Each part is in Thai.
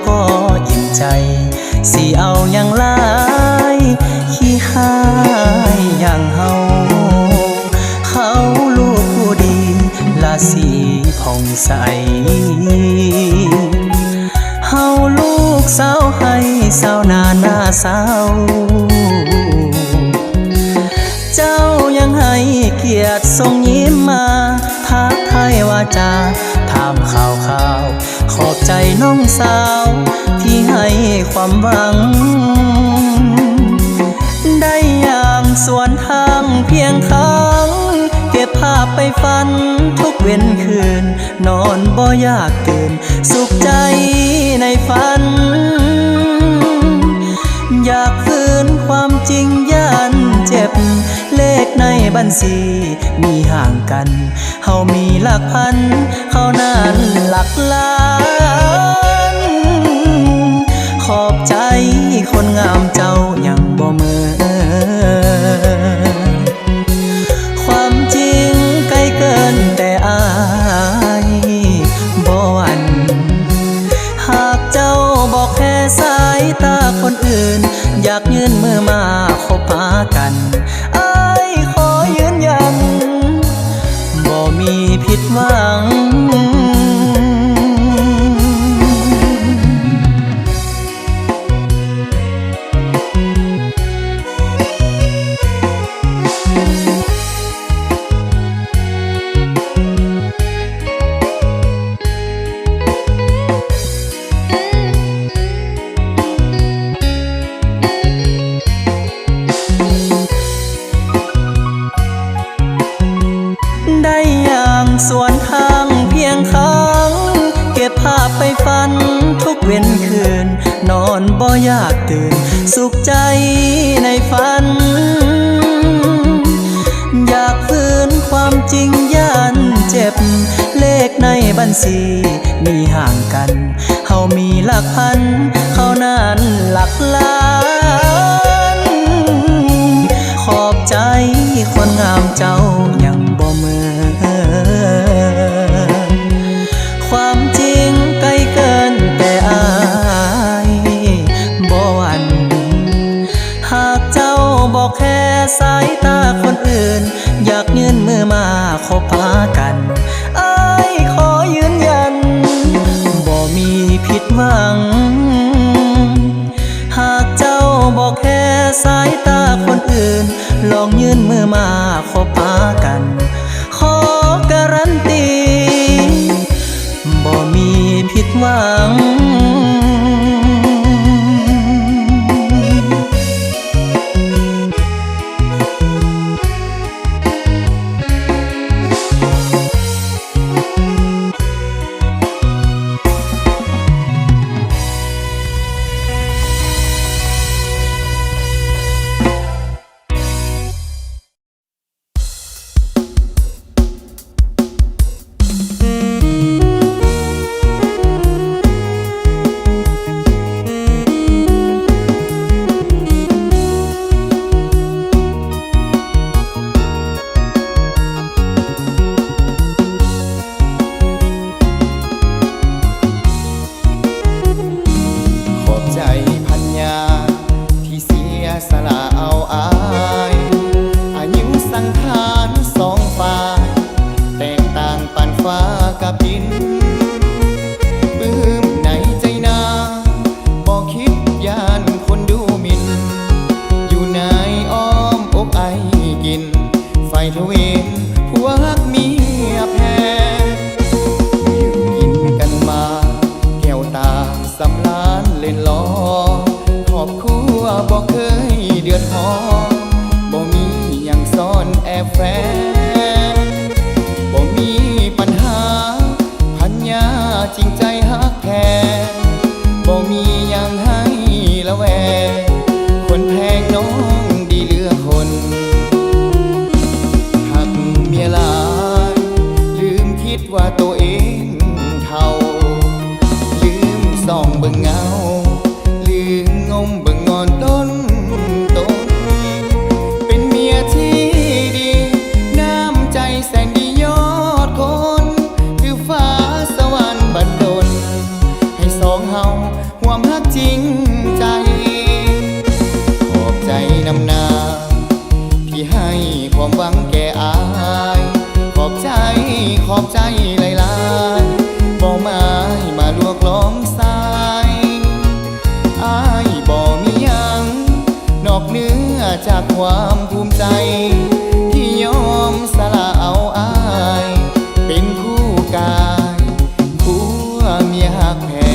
ก็อิ่มใจสิเอาอย่างหลายขี้หายอย่างเฮาเขาลูกผู้ดีละสีผ่องใสเฮาลูกสาวให้สาวนาหน้าสาวเจ้ายังให้เกียรติส่งยิ้มมาทักทายวาจาถามข่าวขอบใจน้องสาวที่ให้ความหวังได้ยามสวนทางเพียงครั้งเก็บภาพไปฝันทุกเว้นคืนนอนบ่อยากตื่นสุขใจในฝันอยากฝืนความจริงย่านเจ็บเลขในบัญชีมีห่างกันเฮามีหลักพันเขานั้นหลักล้านขอบใจคนงามเจ้ายังบ่เมินความจริงไกลเกินแต่อายบ่หวั่นหากเจ้าบอกแค่สายตาคนอื่นอยากยื่นมือมาคบหากันอ้ายขอยืนยันบ่มีผิดหวังได้ยามสวนทางเพียงครั้งเก็บภาพไปฝันทุกเว้นคืนนอนบ่อยากตื่นสุขใจในฝันอยากฝืนความจริงย่านเจ็บเลขในบัญชีมีห่างกันเฮามีหลักพันเขานั้นหลักล้านขอบใจคนงามเจ้ายังบ่เมินความจริงไกลเกินแต่อายบ่หวั่นหากเจ้าบอกแค่สายตาคนอื่นอยากยื่นมือมาคบหากันอ้ายขอยืนยันบ่มีผิดหวังหากเจ้าบอกแค่สายตาคนอื่นลองยื่นมือมาคบหากันขอการันตีบ่มีผิดหวังจริงใจฮักแท้บ่มียังให้ละแวคนแพงน้องดีเหลือคนหักเมียหลายลืมคิดว่าตัวเองเท่าลืมส่องเบิ่งเงาลืมงมเบิ่งงอนต้นเป็นเมียที่ดีน้ำใจแสนดียอดคนคือฟ้าสวรรค์บัดดลให้สองเฮา ริงใจขอบใจนำนาที่ให้ความหวังแก่อายขอบใจหลายๆบ่ไม้มาลวกล้อมสายอายบ่มีหยังนอกเหนือจากความภูมิใจที่ยอมสละเอาอายเป็นคู่กายคู่เมียหักแพง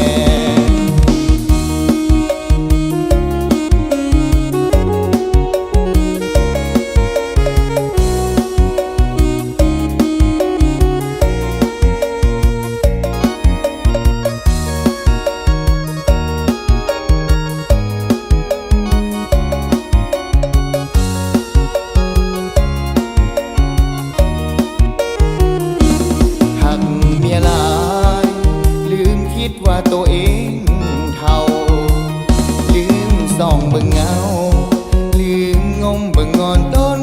หักเมียหลายลืมคิดว่าตัวเองเท่าลืมส่องเบิ่งเงาลืมงมเบิ่งงอนต้น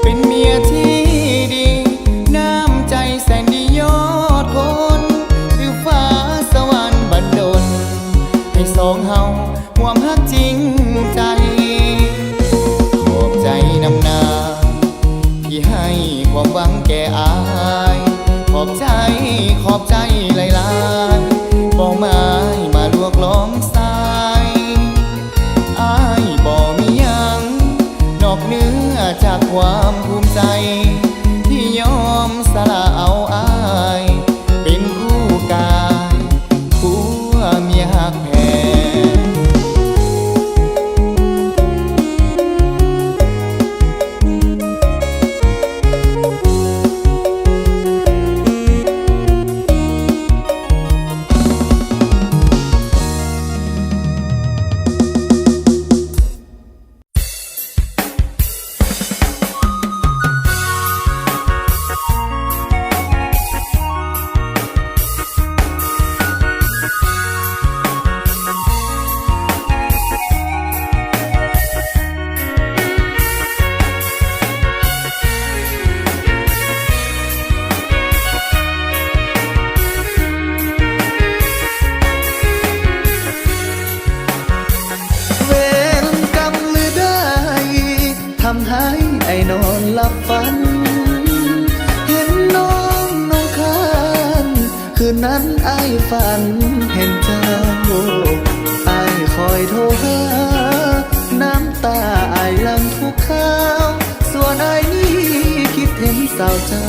เป็นเมียที่ดีน้ำใจแสนดียอดคนคือฟ้าสวรรค์บันดลให้สองเฮาห่วมฮักจริงใจขอบใจนำนาที่ให้ความหวังแก่อายขอบใจหลายๆบ่ไม้มาลวกล้อมสายอายบ่มีหยังนอกเหนือจากความภูมิใจที่ยอมสละเอาอายเป็นคู่กายคู่เมียหักแพง ำให้ไอ้นอนหลับฝันเห็นน้องคานคืนนั้นไอ้ฝันเห็นเจ้าไอ้คอยโทรหาน้ำตาไอ้หลังทุกข้าวส่วนไอ้นี่คิดเห็นสาวเจ้า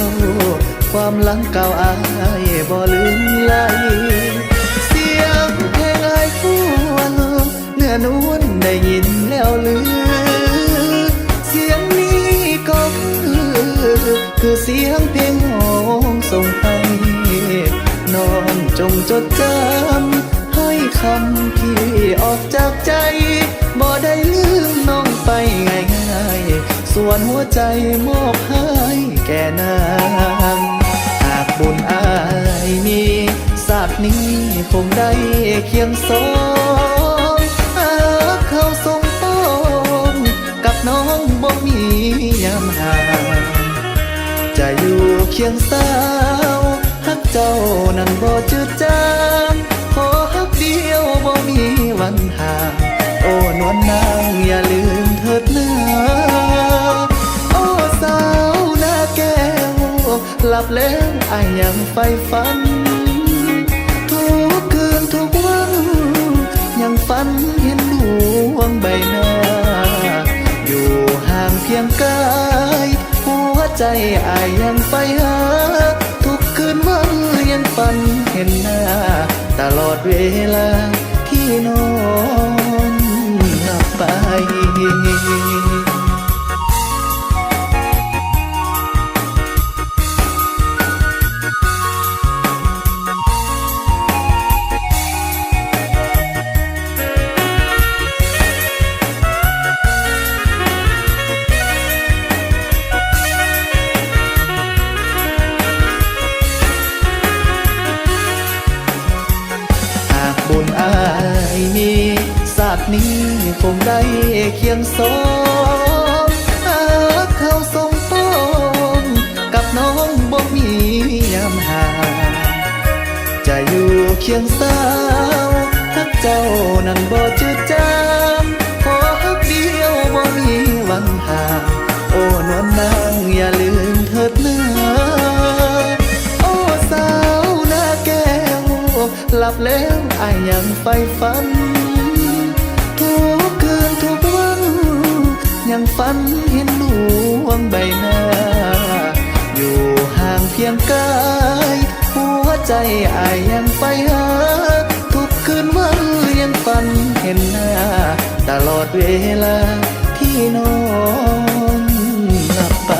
ความหลังเก่าไอ้บ่ลืมไหลเสียงเพลงไอ้ควรเนื้อนวลได้ยินแล้วลือเสียงนี้ก็คือเสียงเพลงห้องส่งให้นอนจงจดจำให้คำที่ออกจากใจบ่ได้ลืมน้องไปง่ายๆส่วนหัวใจมอบให้แก่นางหากบุญอายมีศาสตร์นี้คงได้เคียงสองหากเขาทรงป้องกับน้องบ่มียามห่างจะอยู่เคียงสาวฮักเจ้านั้นบ่จืดจางขอฮักเดียวบ่มีวันห่างโอ้นวลนางอย่าลืมเถิดนะโอ้สาวหน้าแก้วหลับแล้วอ้ายยังใฝ่ฝันทุกคืนทุกวันยังฝันเห็นดวงใบหน้าอยู่ห่างเพียงกายหัวใจอ้ายยังใฝ่หาทุกคืนวันยังฝันเห็นหน้าตลอดเวลาที่นอนหลับไปบุญอายมีศาสตร์นี้คงได้เคียงสองหากเขาทรงป้องกับน้องบ่มียามห่างจะอยู่เคียงสาว บแล้วอายยังใฝ่ฝันทุกคืนทุกวันยังฝันเห็นดวงใบหน้าอยู่ห่างเพียงกายหัวใจอายยังไปหาทุกคืนวันยังฝันเห็นหน้าตลอดเวลาที่นอนหลับไป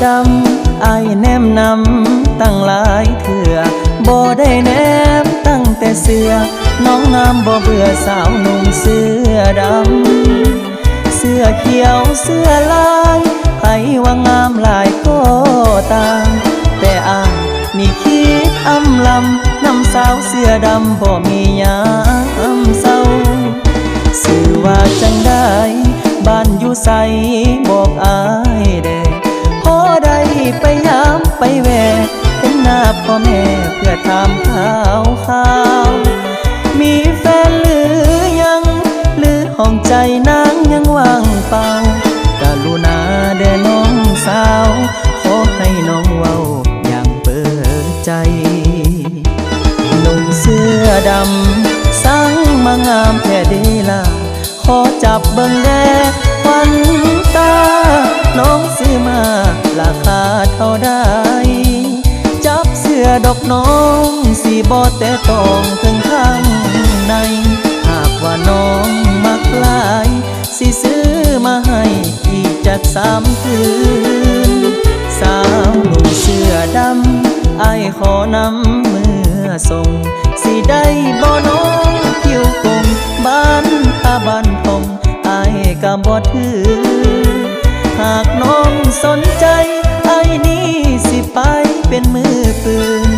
ดำอายแนมนำตั้งหลายเถื่อบ่ได้แนมตั้งแต่เสือ น้องงามบ่เบื่อสาวหนุ่มเสื้อดำเสื้อเขียวเสื้อลายไผว่างามหลายก็ตามแต่อ้ายนี่คิดอำลำนำสาวเสื้อดำบ่มียามเศร้าสื่อว่าจังได้บ้านอยู่ใสบอกอายแด่พอได้ไปยามไปแวะเป็นหน้าพ่อแม่เพื่อถามข่าวมีแฟนหรือยังหรือห้องใจนางยังว่างเปล่ากรุณาแด่น้องสาวขอให้น้องเว้าอย่างเปิดใจหนุ่มเสื้อดำสั่งมางามแท้เดล่ะขอจับเบิ่งแด่ควันตาน้องซื้อมาราคาเท่าใดจับเสื้อดอกน้องสีบ่แต่ต้องถึงข้างในหากว่าน้องมักหลายสิซื้อมาให้อีกจาก3 คืนสาวหนุ่มเสื้อดำอ้ายขอนำเมื่อส่งสิได้บ่น้องคิวคงบ้านบ้านทงอ้ายก็บ่ถือหากน้องสนใจอ้ายนี้สิไปเป็นมือปืน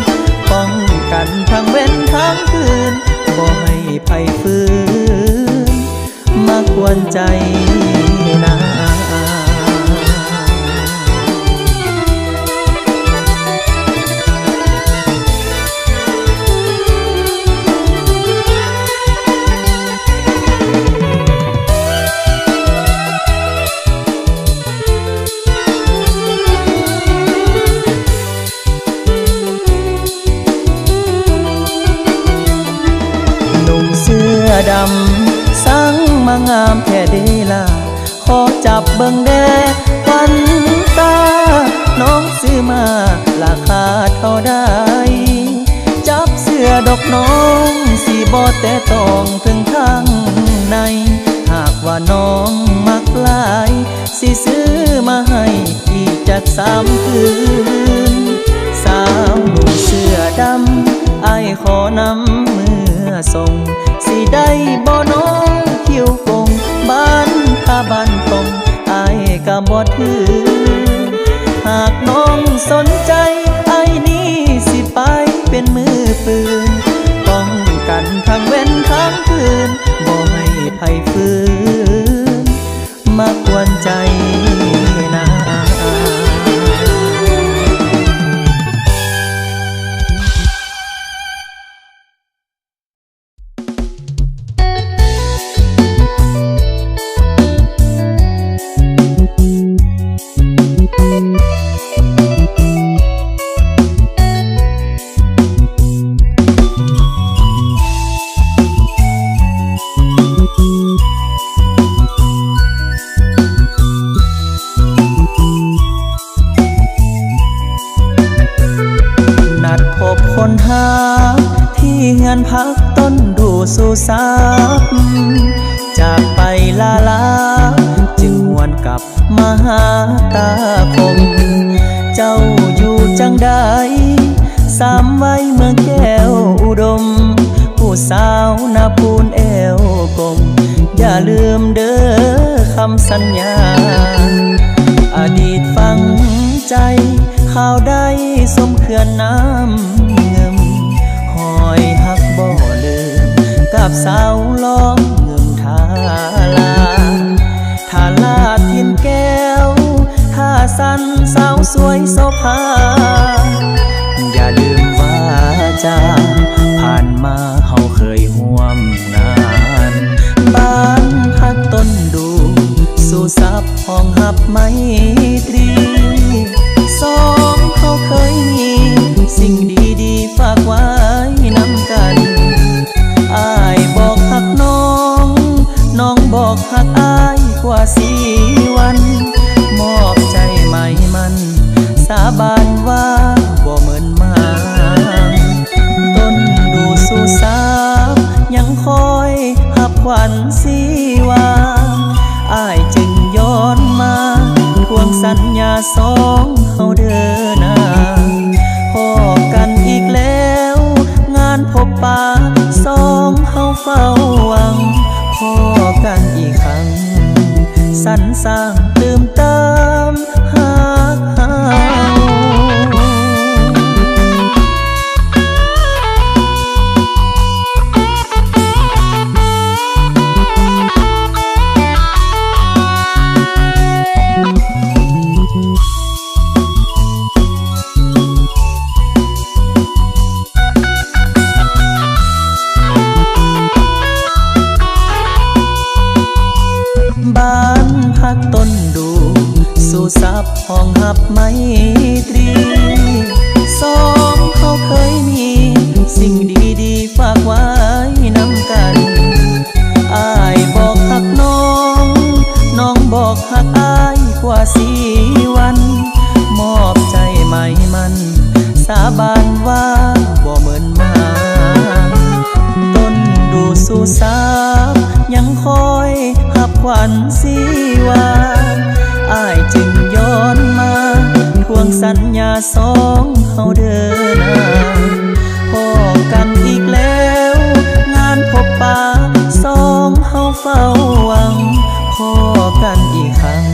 ป้องกันทั้งเว้นทั้งคืนบ่ให้ไผฟื้นมากวนใจนะ ดำสั่งมางามแท้เดล่ะขอจับเบิ่งแด่ควันตาน้องซื้อมาราคาเท่าใดจับเสื้อดอกน้องสิบ่แต่ต้องถึงข้างในหากว่าน้องมักหลายสิซื้อมาให้อีกจาก3 คืนสาวหนุ่มเสื้อดำอ้ายขอนำเมื่อส่งสิได้บ่น้องคิวคงบ้านบ้านตรงอ้ายก็บ่ถือหากน้องสนใจอ้ายนี้สิไปเป็นมือปืนป้องกันทั้งเว้นทั้งคืนบ่ให้ไผฟื้นมากวนใจนะ คนหาที่เฮือนพักต้นดูสู่สาบจากไปลาจึงหวนกลับมาหาตาคมเจ้าอยู่จังใด3 ไว้เมืองแก้วอุดมผู้สาวนาปูนแอวกลมอย่าลืมเด้อคำสัญญาอดีตฝังใจข่าวใดสมเขื่อนน้ำเงิมหอยหักบ่ลืมกับสาวล้อมเงิมทาลาทินแก้วท่าสันสาวสวยโสภาอย่าลืมว่าจาผ่านมาเฮาเคยร่วมงานบ้านพักต้นดูสู่ซับห้องหับไมตรีเขาเคยมีสิ่งดีๆฝากไว้นำกันอ้ายบอกหักน้องบอกหักอ้ายกว่า4 วันมอบใจใหม่มันสาบานว่าบ่เหมือนมาต้นดูสู่สาวยังคอยหับขวัญสีวาอ้ายจึงย้อนมาทวงสัญญา2 เฮาเดินหน้าพอกันอีกแล้วงานพบปะ2 เฮ เฝ้าหวังพอกันอีกครั้งสรรสร้างตื่มเติมหากเฮา บ้านพักต้นดูสู่ซับห้องหับไมตรีสองเขาเคยมีสิ่งดีๆฝากไว้นำกันอ้ายบอกหักน้องน้องบอกหักอ้ายกว่า4 วัน มอบใจใหม่มันสาบานว่าบ่เหมือนมาต้นดูสู่ซับยังคอยหับขวัญสีวานอ้ายจึงย้อนมาทวงสัญญาสองเฮาเดินหน้าพอกันอีกแล้วงานพบปะสองเฮาเฝ้าหวังพอกันอีกครั้ง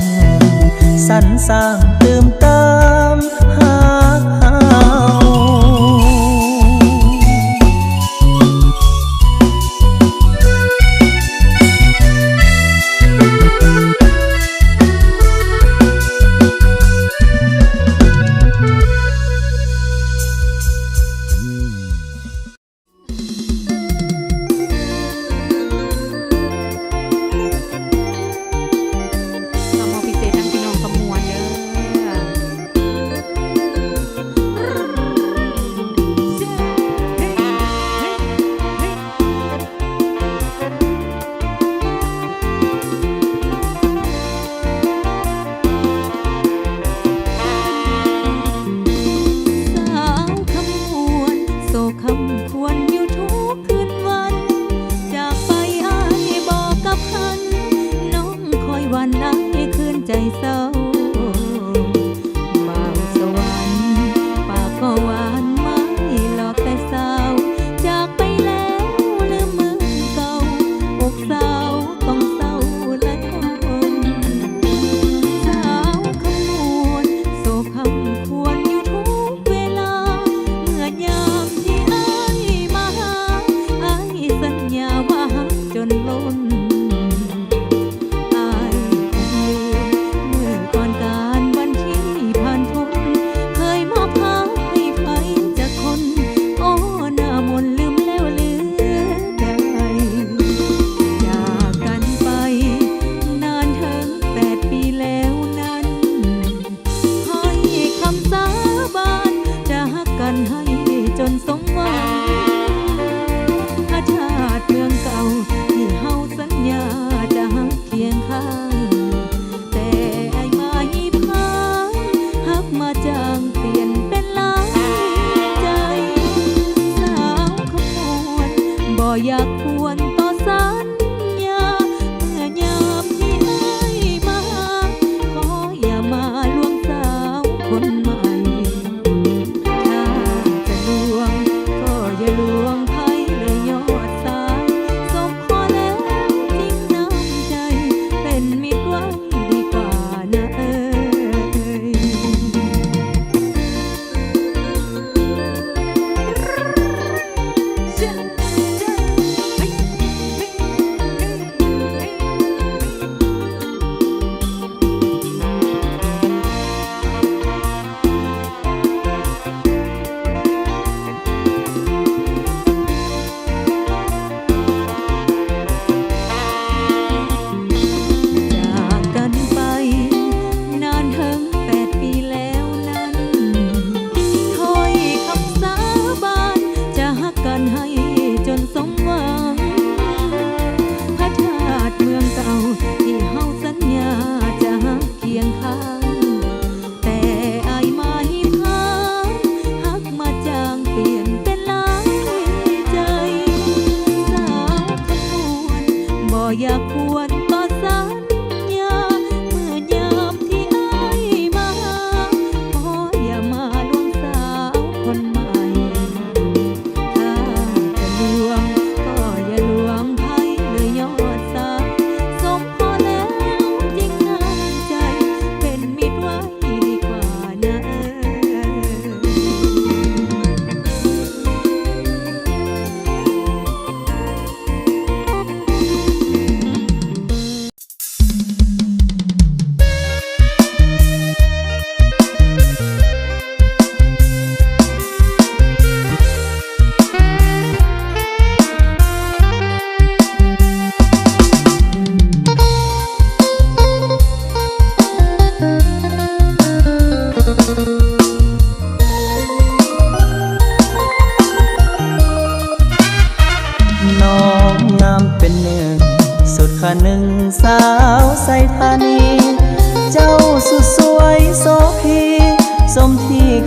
สรรสร้างตื่มเติมหากเฮา เอามาพิเศษทั้งพี่น้องขมวนเด้อ สาวขมวนโศกคำควรอยู่ทุกคืนวัน จากไปอ้ายบอกกับหัน น้องคอยวันอ้ายคืนใจเศร้าบ่าวสวรรค์ปากก็หวานไม่หลอกแต่สาวจากไปแล้วลืมมือเก่าอกสาวต้องเศร้าและทน สาวขมวนโศกคำควรอยู่ทุกเวลา เมื่อยามที่อ้ายมาหาอ้ายสัญญาว่าหักจนล้นอ้ายคงลืมเมื่อก่อน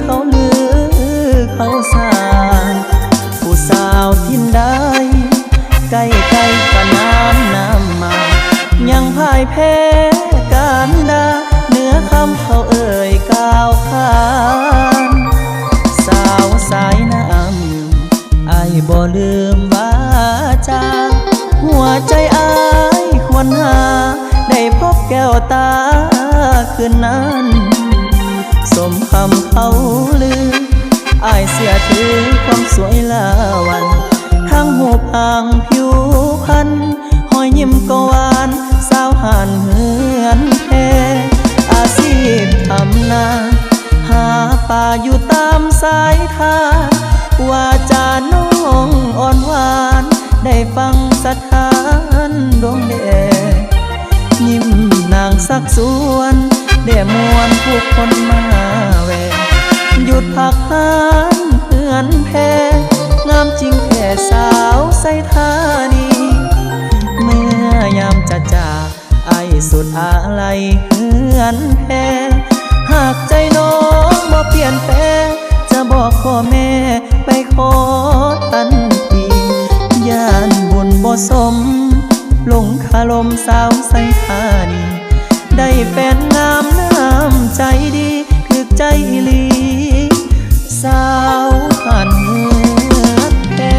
เขาลือเขาสร้างผู้สาวทินได้ใกล้ขนานน้ำมายังพ่ายแพ้การด่าเนื้อคำเขาเอ่ยกล่าวขานสาวสายน้ำไอ้บ่ลืมว่าจาหัวใจอ้ายควรหาได้พบแก้วตาคืนนั้นสมคำเขาลืออ้ายเสียถือความสวยละวันทั้งหูพางผิวพรรณหอยยิ้มก็หวานสาวหันเหือนแพ้อาชีพทำนาหาป่าอยู่ตามสายทางว่าจาน้องอ่อนหวานได้ฟังสถานดวงเดชยิ้มนางสักสวนเด่มวนผู้คนมาแวะหยุดพักหานเหือนแพ้งามจริงแค่สาวใส่ธานีเมื่อยามจะจากไอ้สุดอะไรเหือนแพ้หากใจน้องบ่เปลี่ยนแปลงจะบอกพ่อแม่ไปขอทันทีย่านบุญบ่สมลงคาลมสาวใส่ธานีได้แฟนงามน้ำใจดีถึกใจอีหลีสาวหันเหือนแพ้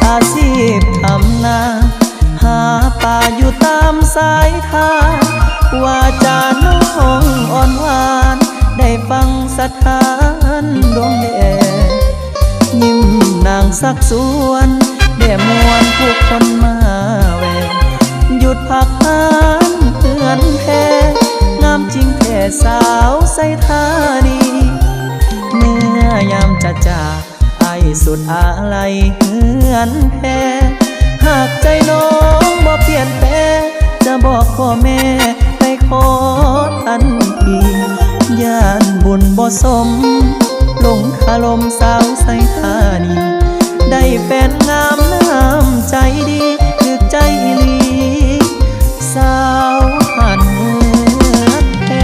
อาชีพทำนาหาป่าอยู่ตามสายทางว่าจาน้องอ่อนหวานได้ฟังสถานดวงเดชยิ้มนางสักสวนเด่มวนผู้คนมาแวะหยุดพักหานเตือนแพ้งามจริงแค่สาวใส่ธานีเมื่อยามจะจากไอ้สุดอะไรเหือนแพ้หากใจน้องบ่เปลี่ยนแปลงจะบอกพ่อแม่ไปขอทันทีย่านบุญบ่สมลงคาลมสาวใส่ธานีได้แฟนงามน้ำใจดีถึกใจอีหลีสาวหันเหือนแพ้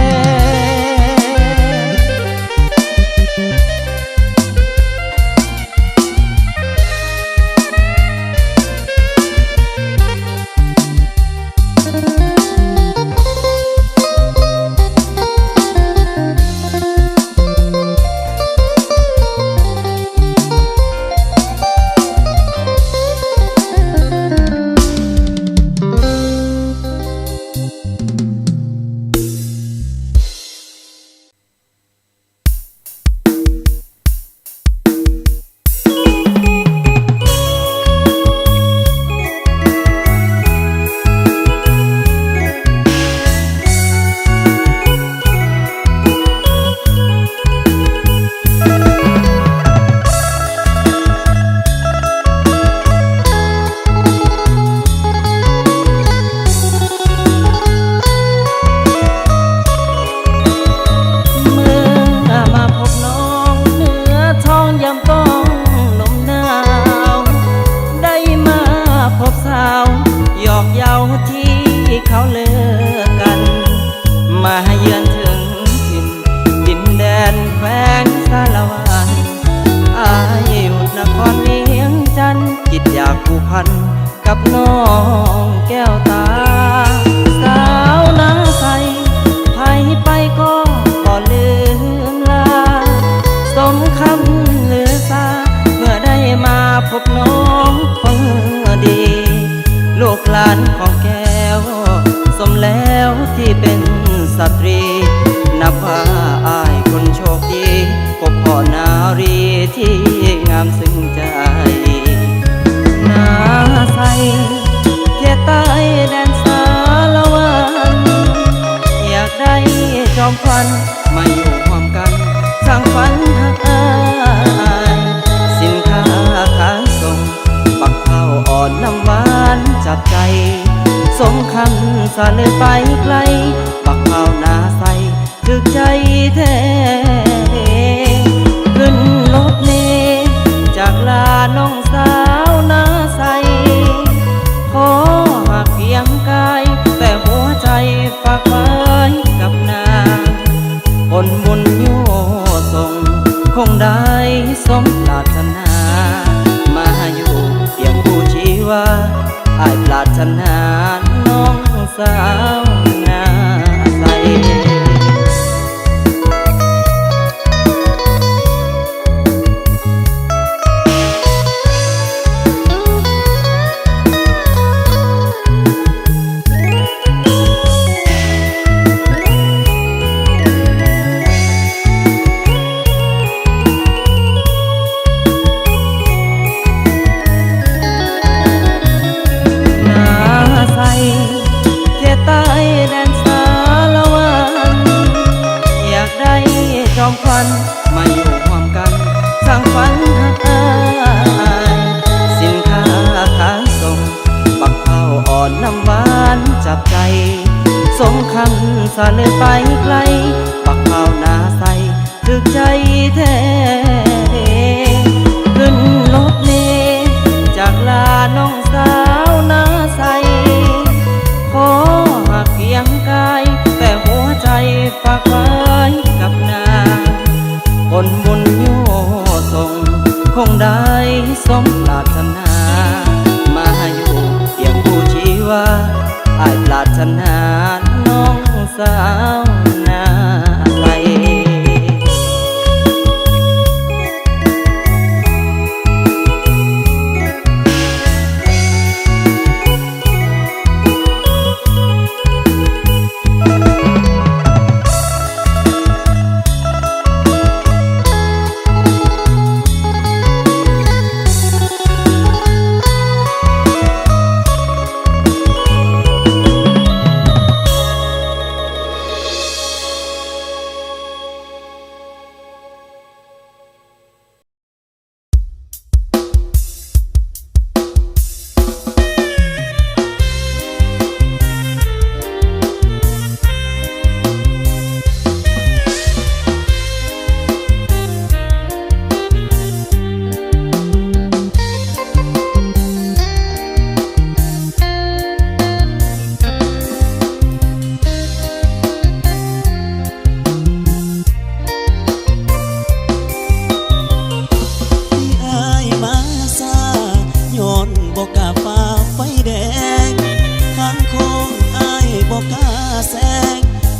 ผูกพันกับน้องแก้วตาสาวนางใสไผไปก็ลืมลาสมคำลือซาเมื่อได้มาพบน้องคนดีลูกหลานของแก้วสมแล้วที่เป็นสตรีนับว่าอ้ายคนโชคดีพบพ่อนารีที่งามซึ้งใจนาใสเขตใต้แดนสารวันอยากได้จอมควันมาอยู่ร่วมกันสร้างฝันหักอายสินค้าขายส่งปักเผาอ่อนน้ำหวาน สาเลยไปไกลบักเผาหน้าใสถึกใจแท้ขึ้นรถเมล์จากลาน้องสาวหน้าใสขอหักเพียงกายแต่หัวใจฝากไว้กับนางผลบุญโยส่งคงได้สมปรารถนามาอยู่เพียงผู้ชีวาอ้ายปรารถนาน้องสาวหน้าใสจอมควันมาอยู่ร่วมกันสร้างฝันหักอายสินค้าขายส่งบักเผาอ่อนน้ำหวานจับใจสมคำสาเลยไปไกลบักเผาหน้าใสถึกใจแท้ขึ้นรถเมล์จากลาน้องสาวหน้าใสขอหักเพียงกายแต่หัวใจฝากไว้กับนางผลบุญโยส่งคงได้สมปรารถนามาอยู่เพียงผู้ชีวาอ้ายปรารถนาน้องสาวหน้าใส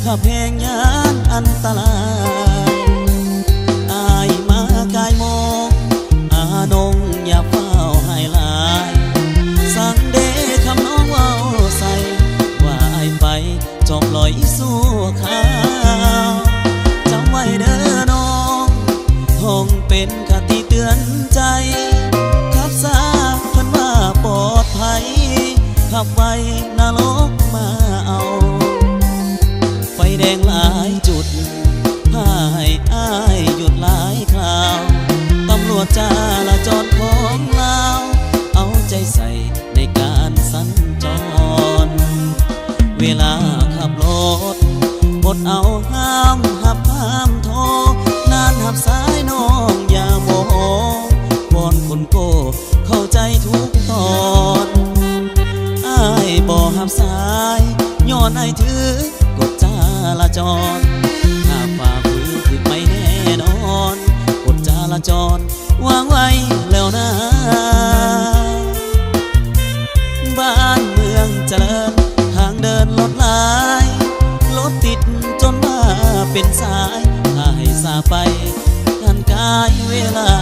ขับแหงยานอันตรายอายมากายมองอานงอย่าเฝ้าให้ลายสั่งเดคำน้องว่าใส่ว่าอายไปจบลอยสู้ข่าวจำไว้เด้อน้องคงเป็นคติเตือนใจขับซาเพิ่นว่าปลอดภัยขับไว้นรกมาเอาไฟแดงหลายจุดพาให้อ้ายหยุดหลายคราวตำรวจจราจรของลาวเอาใจใส่ในการสัญจรเวลาขับรถอดเอาห้ามหับห้ามโทรนานหับสายน้องอย่าโมโหวอนคนโก้เข้าใจทุกตอนอ้ายบ่หับสายย้อนอ้ายถือกฎจราจรถ้าฝ่าฝืนถึงไม่แน่นอนกฎจราจรวางไว้แล้วนะบ้านเมืองเจริญทางเดินรถหลายรถติดจนมาเป็นสายถ้าให้สาไปทันกายเวลา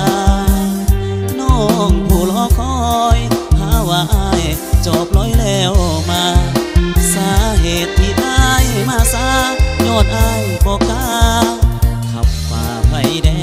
น้องผู้รอคอยหาว่าอ้ายจบลอยแล้วมาสาเหตุที่อ้ายมาซาโยนอ้ายบอกกล้าขับฝ่าไฟแดง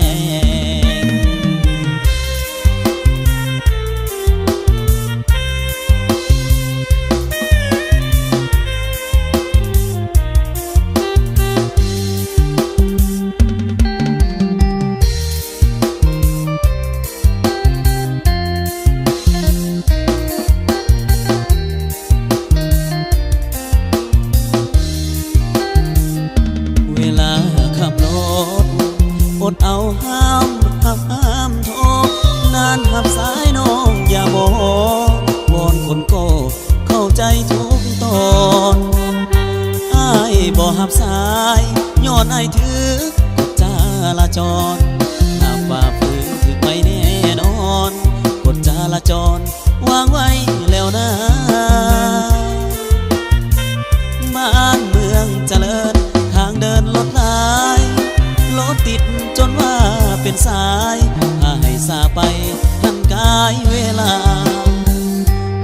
อนไอายถือกฎจราจรถ้าฝ่าฝืนถึงไม่แน่นอนกฎจราจรวางไว้แล้วนะบ้านเมืองเจริญทางเดินรถหลายรถติดจนว่าเป็นสายถ้าให้ซาไปทันกายเวลา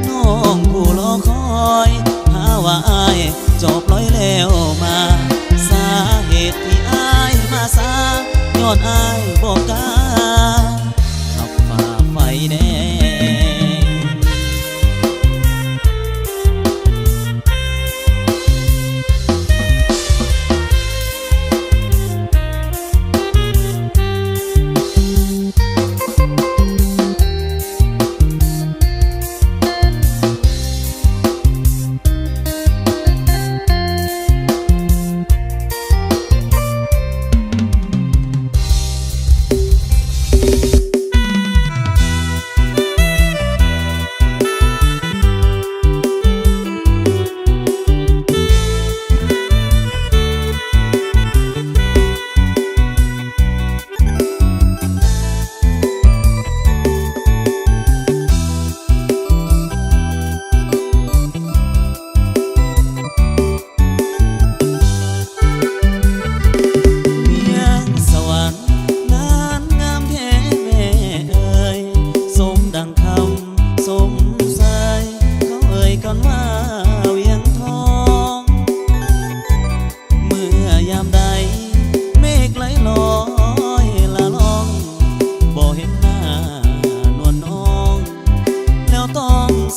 น้องผู้รอคอยหาว่าอายจบลอยแล้วมาสาเหตุที่อายมาสาย้อนอายบอกกล้าขับฝ่าไฟแดง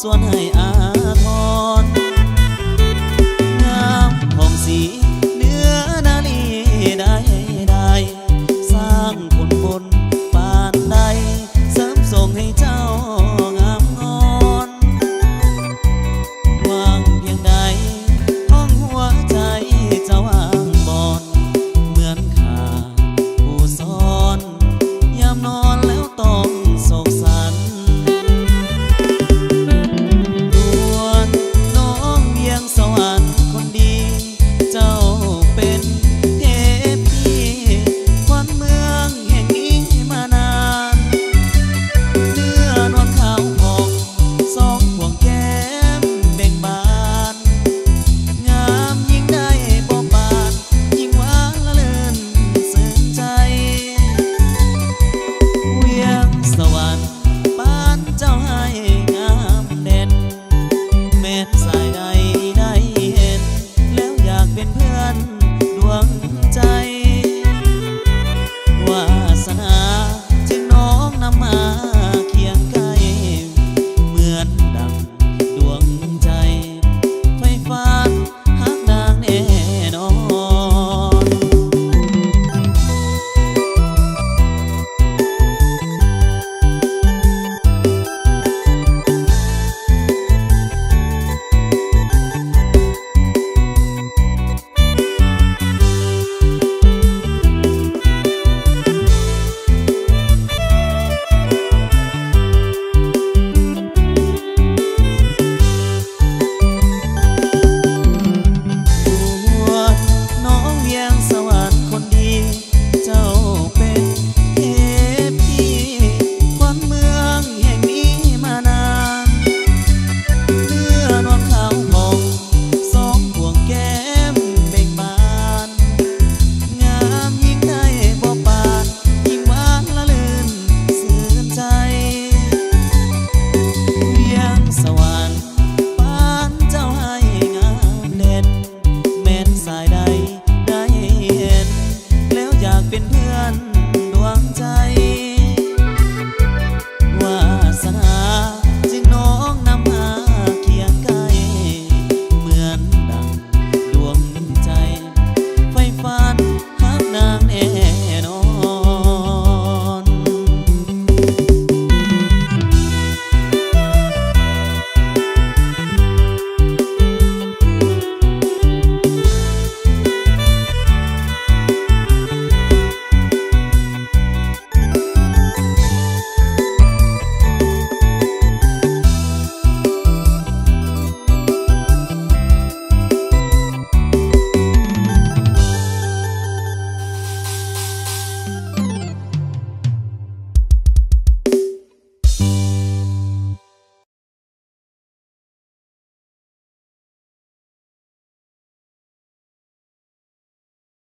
ส่วนให้